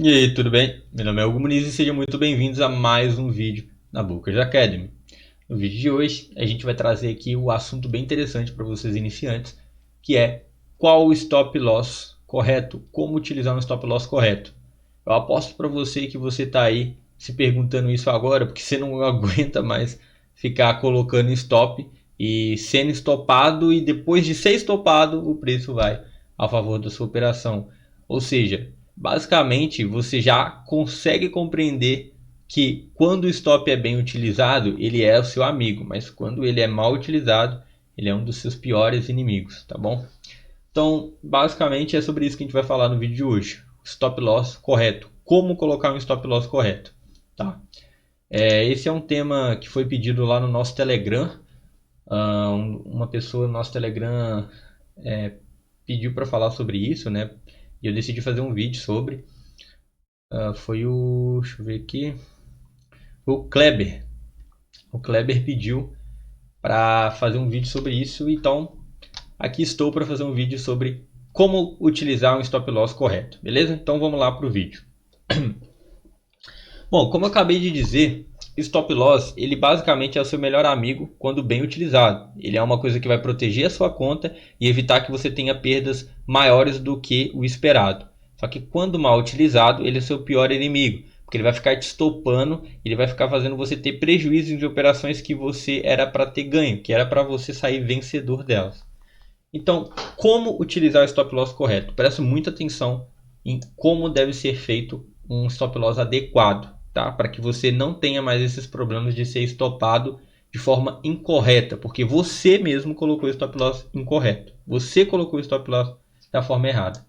E aí, tudo bem? Meu nome é Hugo Muniz e sejam muito bem-vindos a mais um vídeo na Brokers Academy. No vídeo de hoje, a gente vai trazer aqui o assunto bem interessante para vocês iniciantes, que é qual o stop loss correto, como utilizar um stop loss correto. Eu aposto para você que você está aí se perguntando isso agora, porque você não aguenta mais ficar colocando stop e sendo estopado, e depois de ser estopado, o preço vai a favor da sua operação. Ou seja, basicamente você já consegue compreender que quando o stop é bem utilizado, ele é o seu amigo, mas quando ele é mal utilizado, ele é um dos seus piores inimigos, tá bom? Então, basicamente é sobre isso que a gente vai falar no vídeo de hoje. Stop loss correto. Como colocar um stop loss correto, tá? Esse é um tema que foi pedido lá no nosso Telegram. Uma pessoa no nosso Telegram pediu para falar sobre isso, né? E eu decidi fazer um vídeo sobre. Foi o... deixa eu ver aqui. O Kleber. O Kleber pediu para fazer um vídeo sobre isso, então aqui estou para fazer um vídeo sobre como utilizar um stop loss correto, beleza? Então vamos lá para o vídeo. Bom, como eu acabei de dizer, stop loss ele basicamente é o seu melhor amigo quando bem utilizado. Ele é uma coisa que vai proteger a sua conta e evitar que você tenha perdas maiores do que o esperado. Só que quando mal utilizado, ele é seu pior inimigo, porque ele vai ficar te estopando, ele vai ficar fazendo você ter prejuízo de operações que você era para ter ganho, que era para você sair vencedor delas. Então, como utilizar o stop loss correto? Preste muita atenção em como deve ser feito um stop loss adequado, tá? Para que você não tenha mais esses problemas de ser estopado de forma incorreta, porque você mesmo colocou o stop loss incorreto. Você colocou o stop loss da forma errada.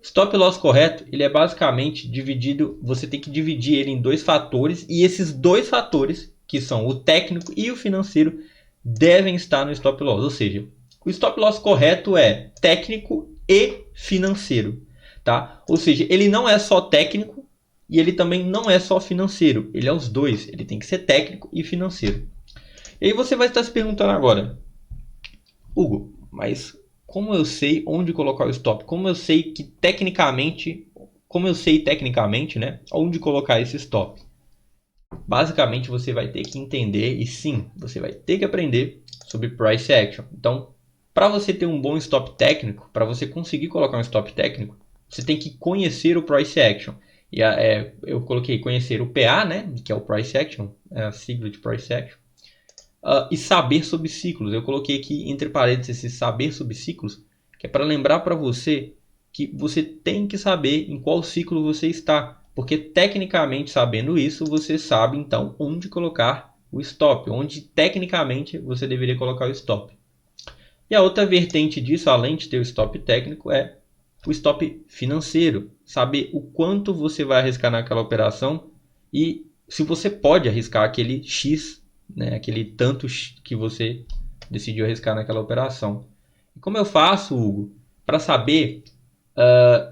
Stop loss correto, ele é basicamente dividido, você tem que dividir ele em dois fatores, e esses dois fatores, que são o técnico e o financeiro, devem estar no stop loss. Ou seja, o stop loss correto é técnico e financeiro, tá? Ou seja, ele não é só técnico e ele também não é só financeiro. Ele é os dois, ele tem que ser técnico e financeiro. E aí você vai estar se perguntando agora, Hugo, mas como eu sei onde colocar o stop? Como eu sei tecnicamente, né, onde colocar esse stop? Basicamente você vai ter que entender e sim, você vai ter que aprender sobre price action. Então, para você ter um bom stop técnico, para você conseguir colocar um stop técnico, você tem que conhecer o price action. E eu coloquei conhecer o PA, né, que é o price action, é a sigla de price action. E saber sobre ciclos. Eu coloquei aqui entre parênteses esse saber sobre ciclos, que é para lembrar para você que você tem que saber em qual ciclo você está, porque tecnicamente sabendo isso, você sabe então onde colocar o stop, onde tecnicamente você deveria colocar o stop. E a outra vertente disso, além de ter o stop técnico, é o stop financeiro, saber o quanto você vai arriscar naquela operação e se você pode arriscar aquele X, né, aquele tanto que você decidiu arriscar naquela operação. E como eu faço, Hugo, para saber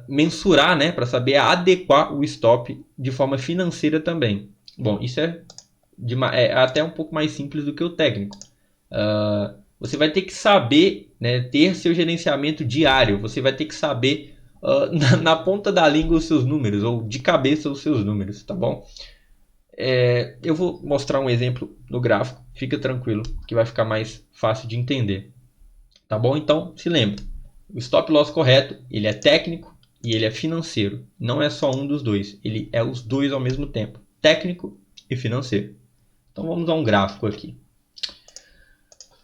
mensurar, né, para saber adequar o stop de forma financeira também. Bom, isso é até um pouco mais simples do que o técnico. Você vai ter que saber, né, ter seu gerenciamento diário. Você vai ter que saber na ponta da língua os seus números, ou de cabeça os seus números, tá bom? Eu vou mostrar um exemplo no gráfico, fica tranquilo, que vai ficar mais fácil de entender. Tá bom? Então, se lembre, o stop loss correto, ele é técnico e ele é financeiro. Não é só um dos dois, ele é os dois ao mesmo tempo, técnico e financeiro. Então vamos a um gráfico aqui.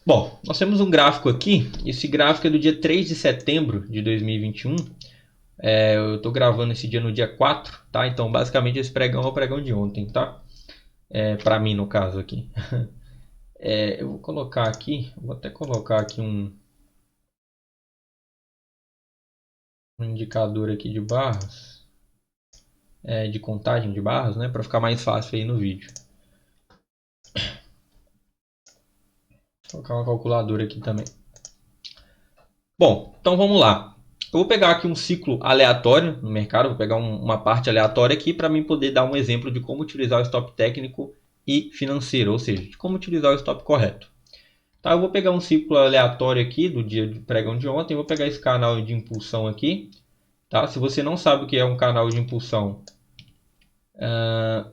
Bom, nós temos um gráfico aqui, esse gráfico é do dia 3 de setembro de 2021. Eu estou gravando esse dia no dia 4, tá? Então basicamente esse pregão é o pregão de ontem, tá? Para mim no caso aqui. Eu vou colocar aqui, vou até colocar aqui um indicador aqui de barras, de contagem de barras, né, para ficar mais fácil aí no vídeo. Vou colocar uma calculadora aqui também. Bom, então vamos lá. Eu vou pegar aqui um ciclo aleatório no mercado, vou pegar uma parte aleatória aqui para mim poder dar um exemplo de como utilizar o stop técnico e financeiro, ou seja, de como utilizar o stop correto. Tá, eu vou pegar um ciclo aleatório aqui do dia de pregão de ontem, vou pegar esse canal de impulsão aqui. Tá? Se você não sabe o que é um canal de impulsão,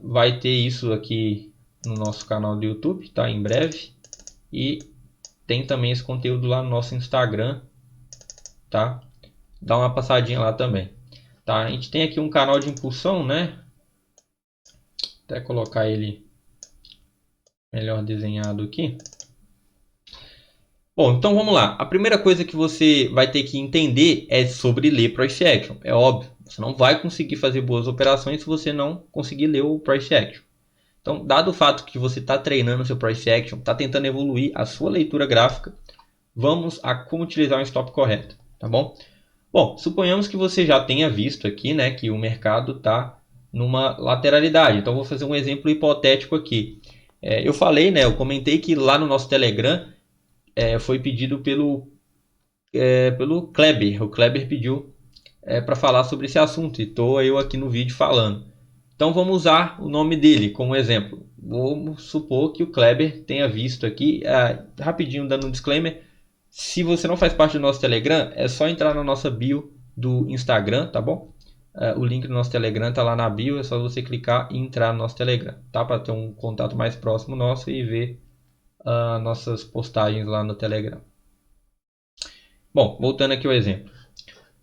Vai ter isso aqui no nosso canal do YouTube, tá? Em breve. E tem também esse conteúdo lá no nosso Instagram, tá? Dá uma passadinha lá também, tá? A gente tem aqui um canal de impulsão, né? Até colocar ele melhor desenhado aqui. Bom, então vamos lá. A primeira coisa que você vai ter que entender é sobre ler Price Action. É óbvio, você não vai conseguir fazer boas operações se você não conseguir ler o Price Action. Então, dado o fato que você está treinando o seu Price Action, está tentando evoluir a sua leitura gráfica, vamos a como utilizar um stop correto, tá bom? Bom, suponhamos que você já tenha visto aqui, né, que o mercado está numa lateralidade. Então, vou fazer um exemplo hipotético aqui. Eu falei, né, eu comentei que lá no nosso Telegram foi pedido pelo Kleber. O Kleber pediu para falar sobre esse assunto e estou eu aqui no vídeo falando. Então vamos usar o nome dele como exemplo. Vamos supor que o Kleber tenha visto aqui, rapidinho dando um disclaimer, se você não faz parte do nosso Telegram, é só entrar na nossa bio do Instagram, tá bom? O link do nosso Telegram está lá na bio, é só você clicar e entrar no nosso Telegram, tá? Para ter um contato mais próximo nosso e ver nossas postagens lá no Telegram. Bom, voltando aqui ao exemplo.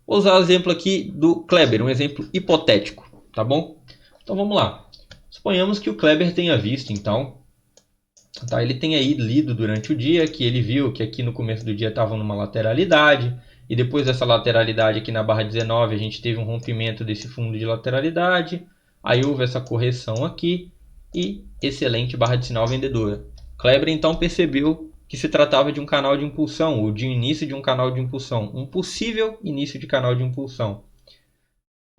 Vou usar o exemplo aqui do Kleber, um exemplo hipotético, tá bom? Então vamos lá. Suponhamos que o Kleber tenha visto, então, tá? Ele tenha lido durante o dia, que ele viu que aqui no começo do dia estava numa lateralidade, e depois dessa lateralidade aqui na barra 19 a gente teve um rompimento desse fundo de lateralidade, aí houve essa correção aqui, e excelente barra de sinal vendedora. Kleber então percebeu que se tratava de um canal de impulsão, ou de início de um canal de impulsão, um possível início de canal de impulsão.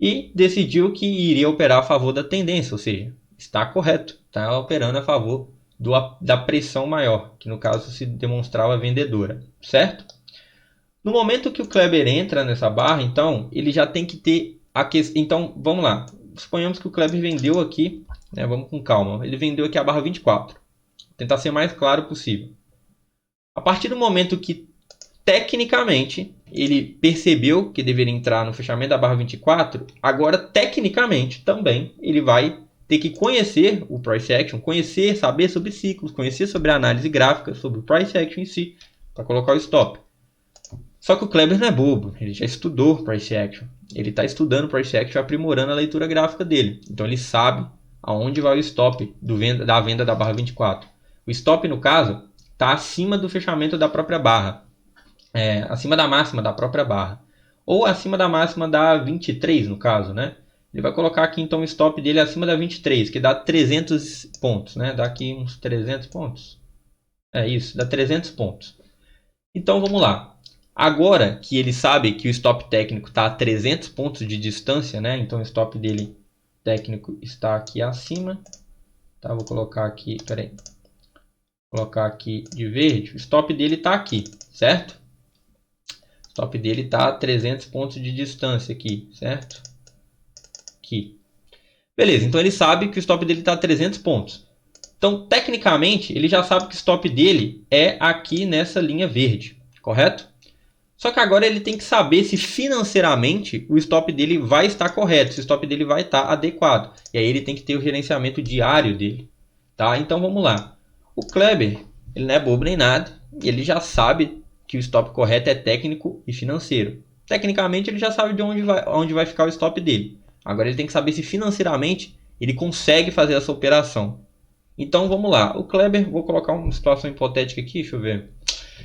E decidiu que iria operar a favor da tendência, ou seja, está correto, está operando a favor da pressão maior, que no caso se demonstrava vendedora, certo? No momento que o Kleber entra nessa barra, então, ele já tem que ter a questão. Então, vamos lá. Suponhamos que o Kleber vendeu aqui, né? Vamos com calma. Ele vendeu aqui a barra 24. Vou tentar ser mais claro possível. A partir do momento que, tecnicamente, ele percebeu que deveria entrar no fechamento da barra 24, agora, tecnicamente, também, ele vai ter que conhecer o Price Action, saber sobre ciclos, conhecer sobre a análise gráfica, sobre o Price Action em si, para colocar o stop. Só que o Kleber não é bobo, ele já estudou Price Action. Ele está estudando Price Action, aprimorando a leitura gráfica dele. Então ele sabe aonde vai o stop da venda da barra 24. O stop, no caso, está acima do fechamento da própria barra. Acima da máxima da própria barra. Ou acima da máxima da 23, no caso, né? Ele vai colocar aqui então o stop dele acima da 23, que dá 300 pontos, né? Dá aqui uns 300 pontos. É isso, dá 300 pontos. Então vamos lá. Agora que ele sabe que o stop técnico está a 300 pontos de distância, né? Então o stop dele técnico está aqui acima. Tá, vou colocar aqui, peraí. Vou colocar aqui de verde. O stop dele está aqui, certo? O stop dele está a 300 pontos de distância aqui, certo? Aqui. Beleza, então ele sabe que o stop dele está a 300 pontos. Então, tecnicamente, ele já sabe que o stop dele é aqui nessa linha verde, correto? Só que agora ele tem que saber se financeiramente o stop dele vai estar correto, se o stop dele vai estar adequado. E aí ele tem que ter o gerenciamento diário dele. Tá? Então vamos lá. O Kleber, ele não é bobo nem nada, ele já sabe que o stop correto é técnico e financeiro. Tecnicamente ele já sabe de onde vai ficar o stop dele. Agora ele tem que saber se financeiramente ele consegue fazer essa operação. Então vamos lá. O Kleber, vou colocar uma situação hipotética aqui, deixa eu ver.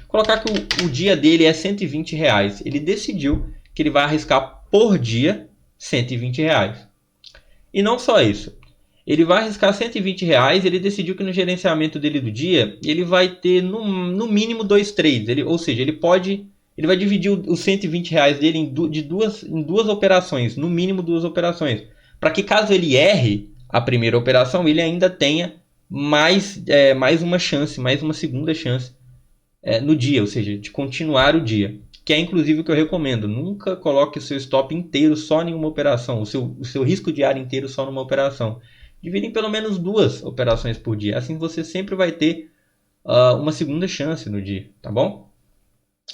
Colocar que o dia dele é R$120. Ele decidiu que ele vai arriscar por dia R$120. E não só isso. Ele vai arriscar R$120. Ele decidiu que no gerenciamento dele do dia, ele vai ter no mínimo 2 trades. Ou seja, ele vai dividir os R$120 dele em duas operações. No mínimo 2 operações. Para que caso ele erre a primeira operação, ele ainda tenha mais uma chance, mais uma segunda chance no dia, ou seja, de continuar o dia. Que é inclusive o que eu recomendo. Nunca coloque o seu stop inteiro só em uma operação, o seu risco diário inteiro só numa operação. Divide em pelo menos 2 operações por dia. Assim você sempre vai ter uma segunda chance no dia, tá bom?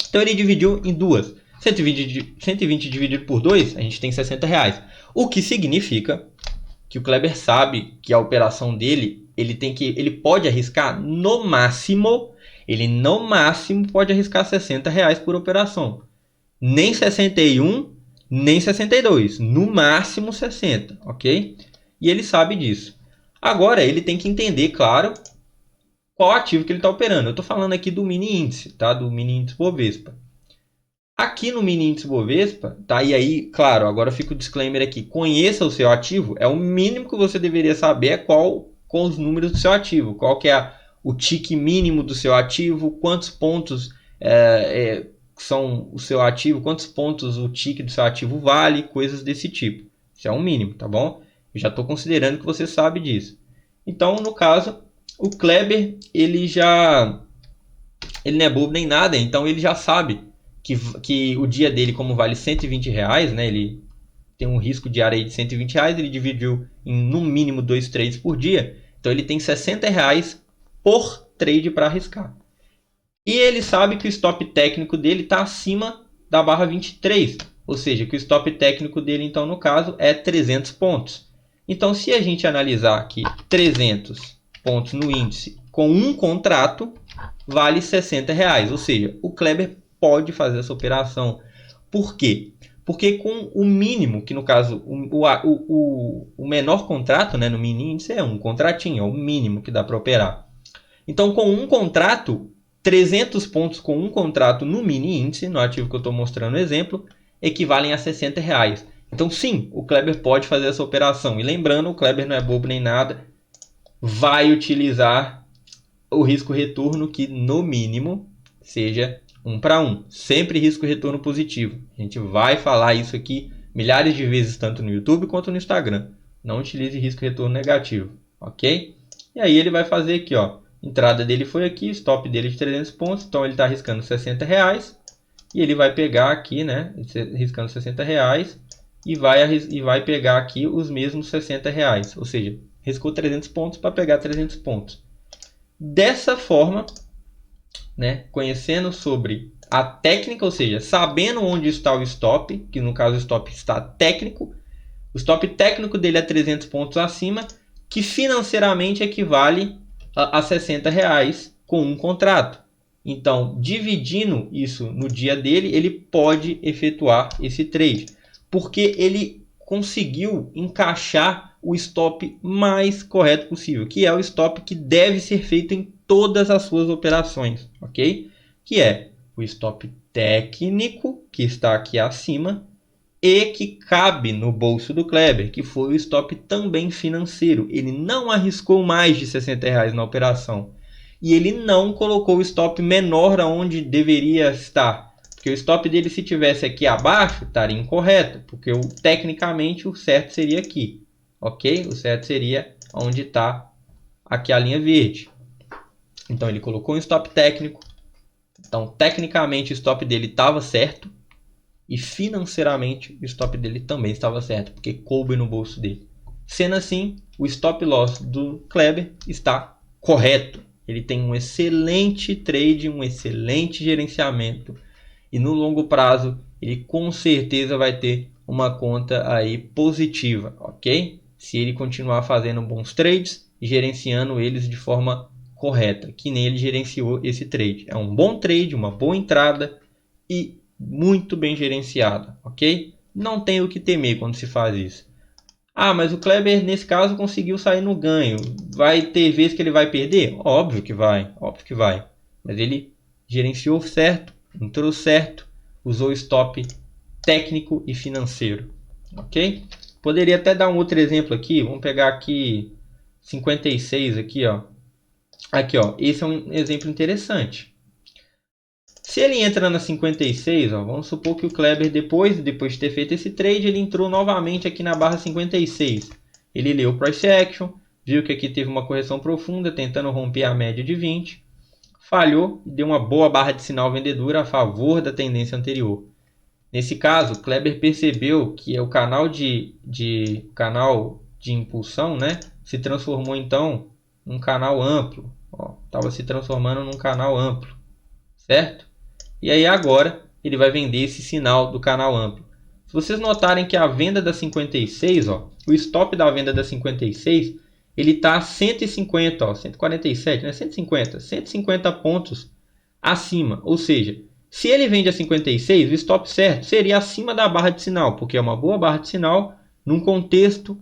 Então ele dividiu em 2. 120 dividido por 2, a gente tem R$60. O que significa que o Kleber sabe que a operação dele, ele pode arriscar no máximo, ele no máximo pode arriscar R$60 por operação. Nem 61, nem 62, no máximo 60, ok? E ele sabe disso. Agora ele tem que entender, claro, qual ativo que ele está operando. Eu estou falando aqui do mini índice, tá? Do mini índice Bovespa. Aqui no mini índice Bovespa, tá? E aí, claro, agora fica o disclaimer aqui. Conheça o seu ativo, é o mínimo que você deveria saber é qual os números do seu ativo, qual que é o tique mínimo do seu ativo, quantos pontos são o seu ativo, quantos pontos o tique do seu ativo vale, coisas desse tipo. Isso é um mínimo, tá bom? Eu já estou considerando que você sabe disso. Então, no caso, o Kleber, ele não é bobo nem nada, então ele já sabe que o dia dele, como vale R$120, né, ele tem um risco diário aí de R$120, ele dividiu em no mínimo 2 trades por dia, então ele tem R$60 por trade para arriscar. E ele sabe que o stop técnico dele está acima da barra 23, ou seja, que o stop técnico dele, então, no caso, é 300 pontos. Então, se a gente analisar aqui 300 pontos no índice com um contrato, vale R$60, ou seja, o Kleber pode fazer essa operação. Por quê? Porque com o mínimo, que no caso, o menor contrato, né, no mini índice é um contratinho, é o mínimo que dá para operar. Então, com um contrato, 300 pontos com um contrato no mini índice, no ativo que eu estou mostrando o exemplo, equivalem a R$60. Então, sim, o Kleber pode fazer essa operação. E lembrando, o Kleber não é bobo nem nada, vai utilizar o risco-retorno que, no mínimo, seja 1 para 1. Sempre risco-retorno positivo. A gente vai falar isso aqui milhares de vezes, tanto no YouTube quanto no Instagram. Não utilize risco-retorno negativo, ok? E aí ele vai fazer aqui, ó. Entrada dele foi aqui, stop dele de 300 pontos, então ele está arriscando R$60. E ele vai pegar aqui, né, arriscando R$60 e vai pegar aqui os mesmos R$60. Ou seja, riscou 300 pontos para pegar 300 pontos. Dessa forma, né, conhecendo sobre a técnica, ou seja, sabendo onde está o stop, que no caso o stop está técnico, o stop técnico dele é 300 pontos acima, que financeiramente equivale a R$60 com um contrato. Então, dividindo isso no dia dele, ele pode efetuar esse trade, porque ele conseguiu encaixar o stop mais correto possível, que é o stop que deve ser feito em todas as suas operações, ok? Que é o stop técnico, que está aqui acima, e que cabe no bolso do Kleber, que foi o stop também financeiro. Ele não arriscou mais de R$60 na operação. E ele não colocou o stop menor aonde deveria estar. Porque o stop dele, se tivesse aqui abaixo, estaria incorreto. Porque tecnicamente o certo seria aqui. Ok? O certo seria onde está aqui a linha verde. Então ele colocou um stop técnico. Então tecnicamente o stop dele estava certo. E financeiramente o stop dele também estava certo. Porque coube no bolso dele. Sendo assim, o stop loss do Kleber está correto. Ele tem um excelente trade, um excelente gerenciamento. E no longo prazo, ele com certeza vai ter uma conta aí positiva, ok? Se ele continuar fazendo bons trades e gerenciando eles de forma correta, que nem ele gerenciou esse trade. É um bom trade, uma boa entrada e muito bem gerenciada, ok? Não tem o que temer quando se faz isso. Ah, mas o Kleber, nesse caso, conseguiu sair no ganho. Vai ter vezes que ele vai perder? Óbvio que vai, óbvio que vai. Mas ele gerenciou certo, entrou certo, usou stop técnico e financeiro. Ok? Poderia até dar um outro exemplo aqui. Vamos pegar aqui 56 aqui, ó. Aqui, ó. Esse é um exemplo interessante. Se ele entra na 56, ó, vamos supor que o Kleber, depois de ter feito esse trade, ele entrou novamente aqui na barra 56. Ele leu o Price Action, viu que aqui teve uma correção profunda, tentando romper a média de 20. Falhou e deu uma boa barra de sinal vendedora a favor da tendência anterior. Nesse caso, o Kleber percebeu que o canal de impulsão, né, se transformou então num canal amplo. Estava se transformando num canal amplo, certo? E aí agora ele vai vender esse sinal do canal amplo. Se vocês notarem que a venda da 56, ó, o stop da venda da 56, ele está a 150, ó, 147, né? 150 pontos acima. Ou seja, se ele vende a 56, o stop certo seria acima da barra de sinal, porque é uma boa barra de sinal num contexto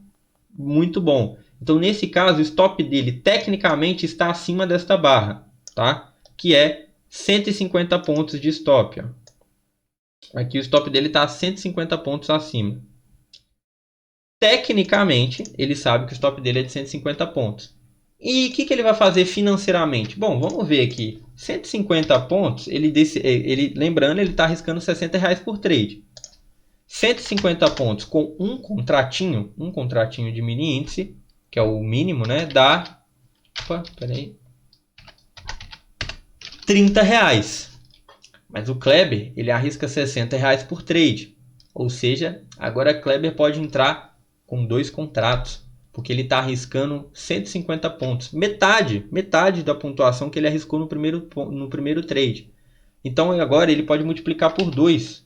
muito bom. Então, nesse caso, o stop dele tecnicamente está acima desta barra, tá? Que é 150 pontos de stop. Ó. Aqui o stop dele está a 150 pontos acima. Tecnicamente, ele sabe que o stop dele é de 150 pontos. E o que ele vai fazer financeiramente? Bom, vamos ver aqui. 150 pontos, lembrando, ele está arriscando R$60 por trade. 150 pontos com um contratinho de mini índice, que é o mínimo, né? Dá R$30. Mas o Kleber, ele arrisca R$60 por trade. Ou seja, agora Kleber pode entrar com 2 contratos, porque ele está arriscando 150 pontos. Metade da pontuação que ele arriscou no primeiro trade. Então agora ele pode multiplicar por 2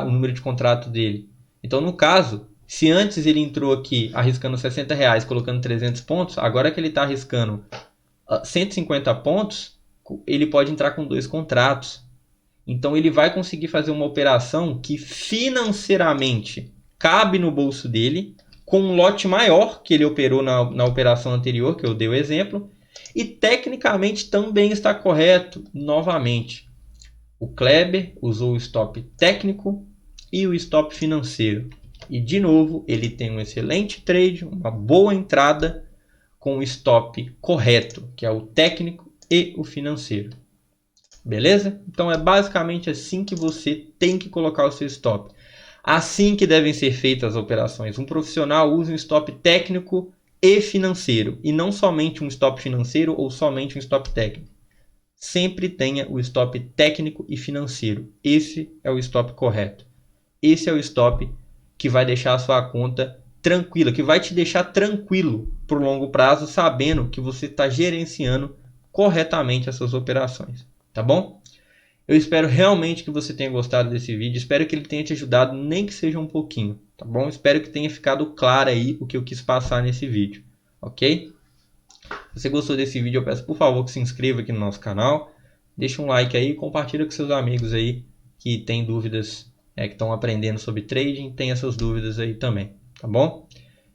o número de contrato dele. Então no caso, se antes ele entrou aqui arriscando R$60, colocando 300 pontos, agora que ele está arriscando 150 pontos, ele pode entrar com 2 contratos. Então ele vai conseguir fazer uma operação que financeiramente cabe no bolso dele, com um lote maior que ele operou na operação anterior, que eu dei o exemplo, e tecnicamente também está correto novamente. O Kleber usou o stop técnico e o stop financeiro. E de novo, ele tem um excelente trade, uma boa entrada com o stop correto, que é o técnico e o financeiro. Beleza? Então é basicamente assim que você tem que colocar o seu stop. Assim que devem ser feitas as operações. Um profissional usa um stop técnico e financeiro, e não somente um stop financeiro ou somente um stop técnico. Sempre tenha o stop técnico e financeiro. Esse é o stop correto. Esse é o stop que vai deixar a sua conta tranquila, que vai te deixar tranquilo por longo prazo, sabendo que você está gerenciando corretamente as suas operações. Tá bom? Eu espero realmente que você tenha gostado desse vídeo. Espero que ele tenha te ajudado, nem que seja um pouquinho. Tá bom? Espero que tenha ficado claro aí o que eu quis passar nesse vídeo. Ok? Se você gostou desse vídeo, eu peço por favor que se inscreva aqui no nosso canal. Deixa um like aí e compartilha com seus amigos aí que têm dúvidas, que estão aprendendo sobre trading. Tem essas dúvidas aí também. Tá bom?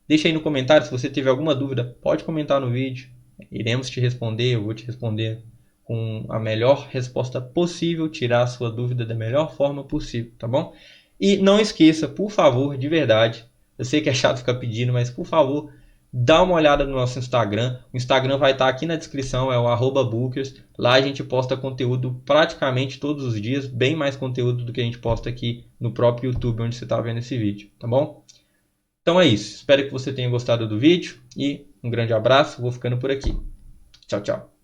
Deixa aí no comentário se você tiver alguma dúvida. Pode comentar no vídeo. Iremos te responder. Eu vou te responder com a melhor resposta possível, tirar a sua dúvida da melhor forma possível, tá bom? E não esqueça, por favor, de verdade, eu sei que é chato ficar pedindo, mas por favor, dá uma olhada no nosso Instagram. O Instagram vai estar aqui na descrição, é o @bookers. Lá a gente posta conteúdo praticamente todos os dias, bem mais conteúdo do que a gente posta aqui no próprio YouTube, onde você está vendo esse vídeo, tá bom? Então é isso, espero que você tenha gostado do vídeo e um grande abraço, vou ficando por aqui. Tchau, tchau.